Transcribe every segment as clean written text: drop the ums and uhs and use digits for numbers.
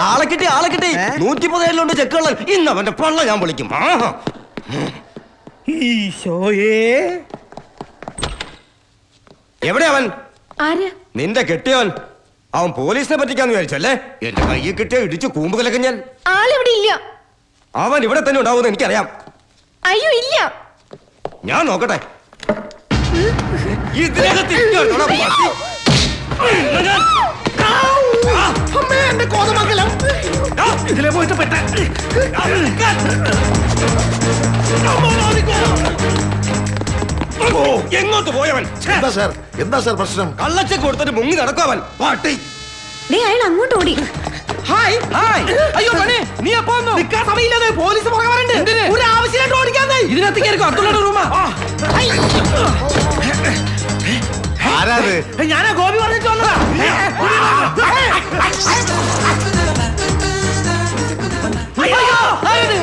ആളെ കിട്ടി 117 ചെക്കുകൾ. ഇന്ന് അവന്റെ പള്ള ഞാൻ വിളിക്കും. എവിടെ അവൻ? നിന്റെ കെട്ടിയവൻ. അവൻ പോലീസിനെ പറ്റിക്കാന്ന് വിചാരിച്ചല്ലേ? എന്റെ കയ്യിൽ കിട്ടിയ ഇടിച്ചു കൂമ്പ് കലക്ക ഞാൻ. ആളിവിടെ ഇല്ല. അവൻ ഇവിടെ തന്നെ ഉണ്ടാവുമെന്ന് എനിക്കറിയാം. അയ്യോ ഇല്ല. ഞാൻ നോക്കട്ടെ. ഇതിലെ പോയിട്ട് പെട്ട എങ്ങോട്ട് പോയവൻ? എന്താ സാർ പ്രശ്നം? കള്ളച്ചക്ക് കൊടുത്തിട്ട് മുങ്ങി നടക്കുവൻ. പാട്ടി അയാൾ അങ്ങോട്ട് ഓടി. Hi hi. അയ്യോ പണി നീ എപ്പോ വന്നു? നിൽക്കാൻ സമയമില്ലാതെ പോലീസ് പുറകെ വരണ്ട്. ഒരു ആവശ്യമായിട്ട് ഓടിക്കാന്നേ. ഇതിനകത്ത് കയറിക്കോ. അബ്ദുള്ളയുടെ റൂമാ. ആരാത്? ഞാനാ ഗോപി പറഞ്ഞിട്ട് വന്നതാ.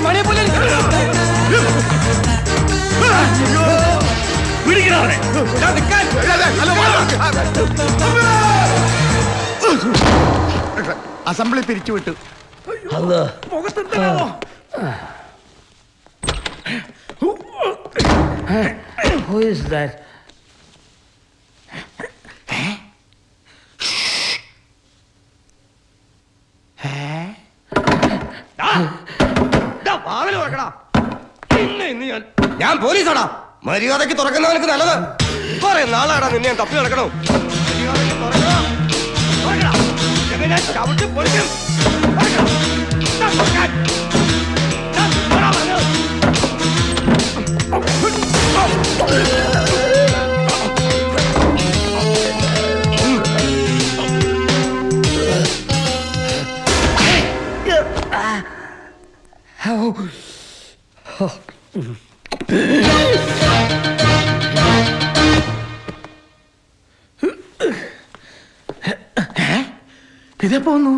മണിയെ പോലെ അസംബ്ലി പിരിച്ചുവിട്ടു. Who is that? ഞാൻ പോലീസാടാ. മര്യാദക്ക് തുറക്കുന്നവനക്ക് നല്ലത്. കുറെ നാളാടാ നിന്നെ ഞാൻ തപ്പി നടക്കണോ. ഇതെപ്പോ വന്നു?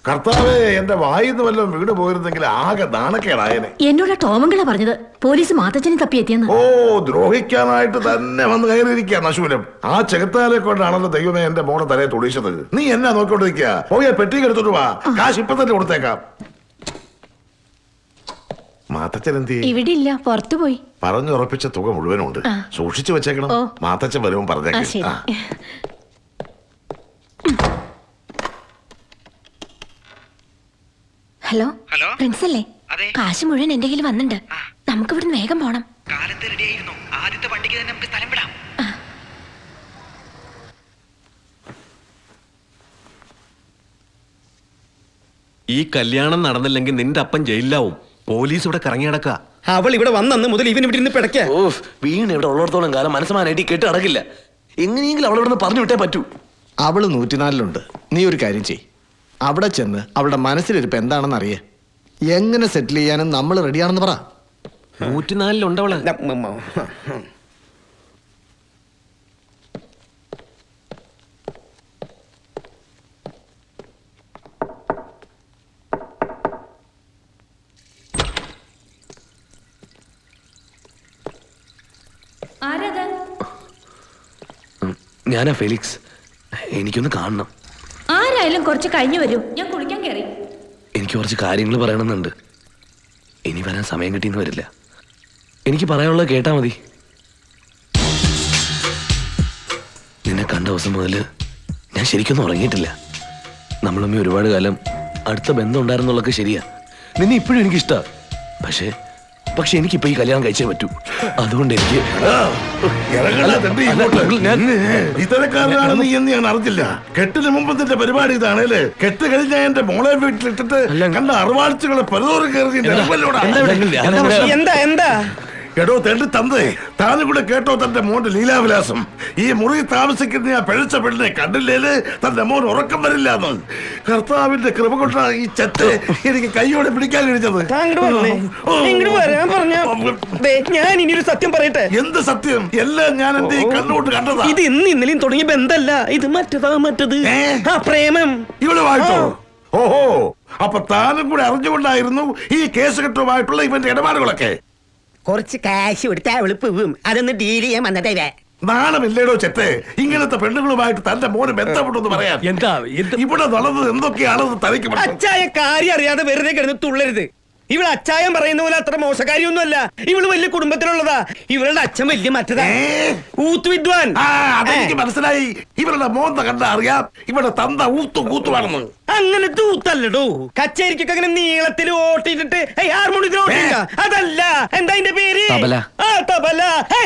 കർത്താവേ, എന്റെ വായിന്ന് വല്ലതും വീട് പോയിരുന്നെങ്കിൽ ആകെ നാണക്കേടായനെ. എന്നോട് ടോമങ്കള പറഞ്ഞത് പോലീസ് മാത്തച്ഛനെ തപ്പിയെത്തിയെന്ന്. ഓ, ദ്രോഹിക്കാനായിട്ട് തന്നെ വന്ന് കയറിയിരിക്കുക നശൂലം. ആ ചെകുത്താലെ കൊണ്ടാണല്ലോ ദൈവമേ എന്റെ മോനെ തലയെ തുടിച്ചത്. നീ എന്നാ നോക്കിക്കൊണ്ടിരിക്കുക? പോയ പെട്ടി എടുത്തോട്ട് വാ. കാശ് ഇപ്പൊ തന്നെ കൊടുത്തേക്കാം. മാത്തച്ഛൻ എന്ത്? ഇവിടെ ഇല്ല, പുറത്തു പോയി. പറഞ്ഞുറപ്പിച്ച തുക മുഴുവനുണ്ട്. സൂക്ഷിച്ചു വെച്ചേക്കണം. മാത്തച്ഛൻ വരുമ്പോൾ പറഞ്ഞേക്കാം. ഹലോ പ്രിൻസ് അല്ലേ? കാശ് മുഴുവൻ എന്റെ കയ്യിൽ വന്നിട്ടുണ്ട്. നമുക്ക് ഇവിടുന്ന് വേഗം പോണം. കാലത്ത് റെഡി ആയിരുന്നു. ആദ്യത്തെ വണ്ടിക്ക് തന്നെ നമുക്ക് സ്ഥലം വിടാം. ഈ കല്യാണം നടന്നില്ലെങ്കിൽ നിന്റെ അപ്പൻ ജയിലിലാവും. പോലീസ് ഇവിടെ കറങ്ങി നടക്കുക. അവൾ ഇവിടെ വന്നു മുതൽ ഇവൻ ഇവിടെ ഇരുന്ന് പിടയ്ക്ക. വീണ് ഇവിടെ ഉള്ളിടത്തോളം കാലം മനസ്സമാനായിട്ട് കേട്ട് നടക്കില്ല. എങ്ങനെയെങ്കിലും അവളെ ഇവിടെ പറഞ്ഞു വിട്ടേ പറ്റൂ. അവള് 104 നീ ഒരു കാര്യം ചെയ്. അവിടെ ചെന്ന് അവളുടെ മനസ്സിലിരിപ്പ് എന്താണെന്ന് അറിയേ. എങ്ങനെ സെറ്റിൽ ചെയ്യാനും നമ്മൾ റെഡിയാണെന്ന് പറ. 104 അവള്. ഞാനാ ഫെലിക്സ്. എനിക്കൊന്ന് കാണണം. ആരായാലും കുറച്ച് കഴിഞ്ഞു വരൂ. ഞാൻ കുളിക്കാൻ കയറി. എനിക്ക് കുറച്ച് കാര്യങ്ങൾ പറയണമെന്നുണ്ട്. ഇനി വരാൻ സമയം കിട്ടിയെന്ന് വരില്ല. എനിക്ക് പറയാനുള്ളത് കേട്ടാ മതി. നിന്നെ കണ്ട ദിവസം മുതൽ ഞാൻ ശരിക്കൊന്നും ഉറങ്ങിയിട്ടില്ല. നമ്മളമ്മ ഒരുപാട് കാലം അടുത്ത ബന്ധം ഉണ്ടായിരുന്നുള്ളതൊക്കെ ശരിയാ. നിന്നെ ഇപ്പോഴും എനിക്കിഷ്ടമാണ്. പക്ഷെ എനിക്കിപ്പോ ഈ കല്യാണം കഴിച്ചേ പറ്റൂ. അതുകൊണ്ട് എനിക്ക് ഇത്തരക്കാരനാണെന്ന് എന്ന് ഞാൻ അറിഞ്ഞില്ല. കെട്ടിന് മുമ്പത്തിന്റെ പരിപാടി ഇതാണല്ലേ? കെട്ട് കഴിഞ്ഞ എന്റെ മോളെ വീട്ടിലിട്ടിട്ട് കണ്ട അറുവാഴ്ചകളെ പലതോറും കയറി. എന്താ എടോ തെണ്ടി തന്നേ, താനും കൂടെ കേട്ടോ തന്റെ മോന്റെ ലീലാവിലാസം. ഈ മുറി താമസിക്കുന്ന ആ പിഴച്ച പെണ്ണിനെ കണ്ടില്ലേല് തന്റെ മോൻ ഉറക്കം വരില്ലാന്ന്. കർത്താവിന്റെ കൃപ കൊണ്ടാണ് ഈ ചെത്ത് എനിക്ക് കൈയോടെ പിടിക്കാൻ കഴിഞ്ഞത്. ഞാൻ ഇനിയൊരു സത്യം പറയട്ടെ. എന്ത് സത്യം? എല്ലാം ഞാൻ എന്റെ കണ്ണുകൊണ്ട് കണ്ടതാ. ഇത് ഇന്നലെയും തുടങ്ങിയ ബന്ധമല്ല. ഇത് മറ്റത് പ്രേമം. ഇവള് വായിച്ചോ? ഓഹോ, അപ്പൊ താനും കൂടെ അറിഞ്ഞുകൊണ്ടായിരുന്നു ഈ കേസ് കെട്ടുമായിട്ടുള്ള ഇവന്റെ ഇടപാടുകളൊക്കെ. കുറച്ച് കാശ് കൊടുത്ത് അവള് പോവും. അതൊന്ന് ഡീൽ ചെയ്യാൻ വന്നതേ. നാണമില്ലേടോ ചെത്തെ ഇങ്ങനത്തെ പെണ്ണുങ്ങളുമായിട്ട് തന്റെ മോന് ബന്ധപ്പെട്ടെന്ന് പറയാൻ? എന്താ ഇവിടെ നടന്നത് എന്തൊക്കെയാണെന്ന് തനിക്ക് മനസ്സിലായി. അച്ചായ കാര്യം അറിയാതെ വെറുതെ കിടന്ന് തുള്ളരുത്. ഇവള് അച്ചായം പറയുന്ന പോലെ അത്ര മോശക്കാരിയൊന്നുമല്ല. ഇവള് വലിയ കുടുംബത്തിലുള്ളതാ. ഇവളുടെ അച്ഛൻ വലിയ മറ്റതാ, ഊത്ത് വിദ്വാൻ. അതെനിക്ക് മനസ്സിലായി. ഇവരുടെ മോന്ത കണ്ട അറിയാം ഇവിടെ തന്ത ഊത്തുവാണെന്ന്. അങ്ങനത്തെ ഊത്തല്ലടോ. കച്ചേരിക്കൊക്കെ അങ്ങനെ നീളത്തിൽ ഓട്ടിട്ടിട്ട് ഹാർമോണിയത്തിൽ ഓട്ടില്ല. അതല്ല. എന്താ അതിന്റെ പേര്? തബല.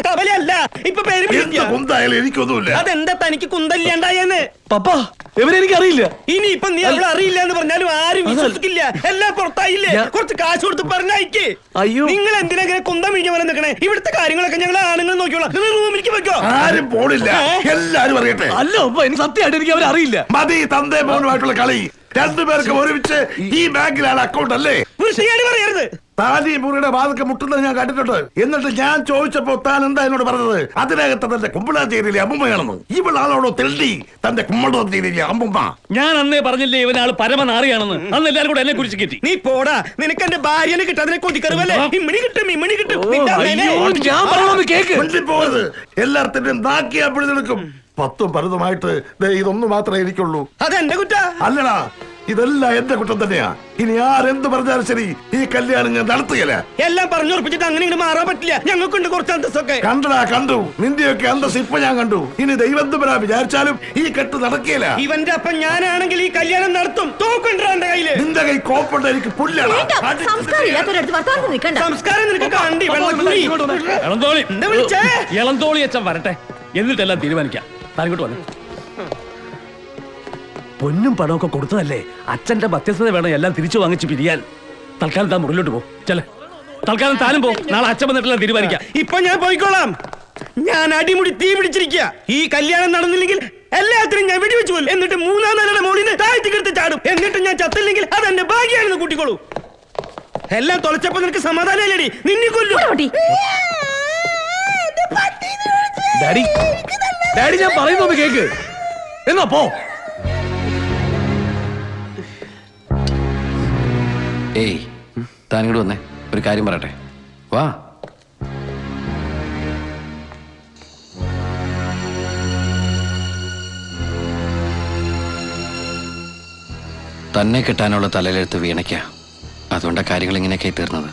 തബലയല്ല. ഇപ്പൊ പേര് കുന്തായാലും എനിക്കൊന്നുമില്ല. അതെന്താ തനിക്ക് കുന്തല്ലാണ്ടായെന്ന്? പപ്പാ ഇവരെനിക്ക് അറിയില്ല. ഇനി ഇപ്പൊ നീ അവളെ അറിയില്ല എന്ന് പറഞ്ഞാലും ആരും വിശ്വസിക്കില്ല. എല്ലാം പുറത്തായില്ലേ? കുറച്ച് കാശ് കൊടുത്ത് പറഞ്ഞയക്ക്. അയ്യോ. നിങ്ങൾ എന്തിനാ ഇങ്ങനെ കുന്തം വിഴിഞ്ഞ പോലെ നിൽക്കണേ? ഇവിടുത്തെ കാര്യങ്ങളൊക്കെ ഞങ്ങൾ ആണുങ്ങൾ നോക്കിയോളാം. നിങ്ങൾ റൂമിലേക്ക് വെക്കോ. ആരും പോണില്ല. എല്ലാരും അറിയട്ടെ. അല്ല പപ്പ എനിക്ക് സത്യമായിട്ട് എനിക്ക് അവരറിയില്ല. മതി തന്തേ മോനുമായിട്ടുള്ള കളി. രണ്ടുപേർക്ക് ഒരുമിച്ച് ഈ ബാങ്കിലാണ് അക്കൗണ്ട് അല്ലേ? വൃത്തികേട് പറയരുത്. താലി മുറിയുടെ വാതൊക്കെ മുട്ടുന്നത് ഞാൻ കണ്ടിട്ടുണ്ട്. എന്നിട്ട് ഞാൻ ചോദിച്ചപ്പോ താൻ എന്താ എന്നോട് പറഞ്ഞത്? അതിനകത്ത് തന്റെ കുമ്പളാഞ്ചേരിയിലെ അമ്മുമ്മയാണെന്ന്. ഇവളാണോടോ തെണ്ടി തന്റെ കുമ്പളാഞ്ചേരിയിലെ അമ്മുമ്മ? ഞാൻ അന്നേ പറഞ്ഞില്ലേ ഇവനാള് പരമനാറിയാണെന്ന്. അന്ന് എല്ലാരും കൂടെ എന്നെ കുറിച്ച് കിട്ടി. നീ പോടാ. നിനക്ക് എന്റെ ഭാര്യനെ കിട്ടാതിനെ കൊതിക്കറിവല്ലേ? ഇമ്മണി കിട്ടും. ഞാൻ പറയണമെന്ന് കേക്ക്. പോകരുത്. എല്ലാത്തിനും നാക്കിയാ പിടിച്ചെടുക്കും. 10 പരുതുമായിട്ട് ഇതൊന്നു മാത്രമേ എനിക്കുള്ളൂ. അതെന്റെ കുറ്റ അല്ലടാ, ഇതെല്ലാം എന്റെ കുറ്റം തന്നെയാ. ഇനി ആരെന്ത് പറഞ്ഞാലും ശരി ഈ കല്യാണം ഞാൻ നടത്തുകയില്ല. എല്ലാം പറഞ്ഞുറപ്പിച്ചിട്ട് അങ്ങനെ ഇങ്ങനെ മാറാൻ പറ്റില്ല. ഞങ്ങൾക്കുണ്ട് കുറച്ച് അന്തസ്സൊക്കെ. കണ്ടടാ, കണ്ടു. നിന്റെയൊക്കെ അന്തസ് ഇപ്പൊ ഞാൻ കണ്ടു. ഇനി ദൈവം തമ്പുരാൻ വിചാരിച്ചാലും ഈ കെട്ട് നടക്കുകയില്ല. ഇവന്റെ അപ്പം ഞാനാണെങ്കിൽ ഈ കല്യാണം നടത്തും. തോക്കുണ്ടോ എന്റെ കയ്യില്? നിന്റെ കൈ കോപ്പുണ്ട്, എനിക്ക് പുല്ലാണ്. സംസ്കാരം നിനക്ക് കണ്ടി. ഇളന്തോളി അച്ഛൻ വരട്ടെ, എന്നിട്ടെല്ലാം തീരുമാനിക്കാം. താനിങ്ങോട്ട് വന്നു. പൊന്നും പണമൊക്കെ കൊടുത്തതല്ലേ? അച്ഛന്റെ മധ്യസ്ഥത വേണം എല്ലാം തിരിച്ചു വാങ്ങിച്ച് പിരിയാൻ. തൽക്കാലം താൻ മുറിലോട്ട് പോ. ചെല തൽക്കാലം താനും പോ. നാളെ അച്ഛൻ വന്നിട്ടെല്ലാം തീരുമാനിക്കാം. ഇപ്പൊ ഞാൻ പോയിക്കോളാം. ഞാൻ അടിമുടി തീ പിടിച്ചിരിക്കുക. ഈ കല്യാണം നടന്നില്ലെങ്കിൽ എല്ലാത്തിനും ഞാൻ വെടിവെച്ചു പോലും. എന്നിട്ട് 3-ാം നിലയുടെ മോളിന് താഴ്ത്തിക്കെടുത്ത് ചാടും. എന്നിട്ട് ഞാൻ ചത്തില്ലെങ്കിൽ അതെന്റെ ഭാഗ്യാണെന്ന് കൂട്ടിക്കോളൂ. എല്ലാം തൊലച്ചപ്പോ നിനക്ക് സമാധാനമല്ലേടി? നിന്നെ കൊല്ലു. ഡാഡി ഡാഡി ഞാൻ പറയുന്നത് കേക്ക്. എന്നാ പോ. ഏയ് താനിങ്ങോട് വന്നേ, ഒരു കാര്യം പറയട്ടെ. വാ. തന്നെ കിട്ടാനുള്ള തലയിലെടുത്ത് വീണയ്ക്ക. അതുകൊണ്ടാണ് കാര്യങ്ങൾ ഇങ്ങനെയൊക്കെ തീർന്നത്.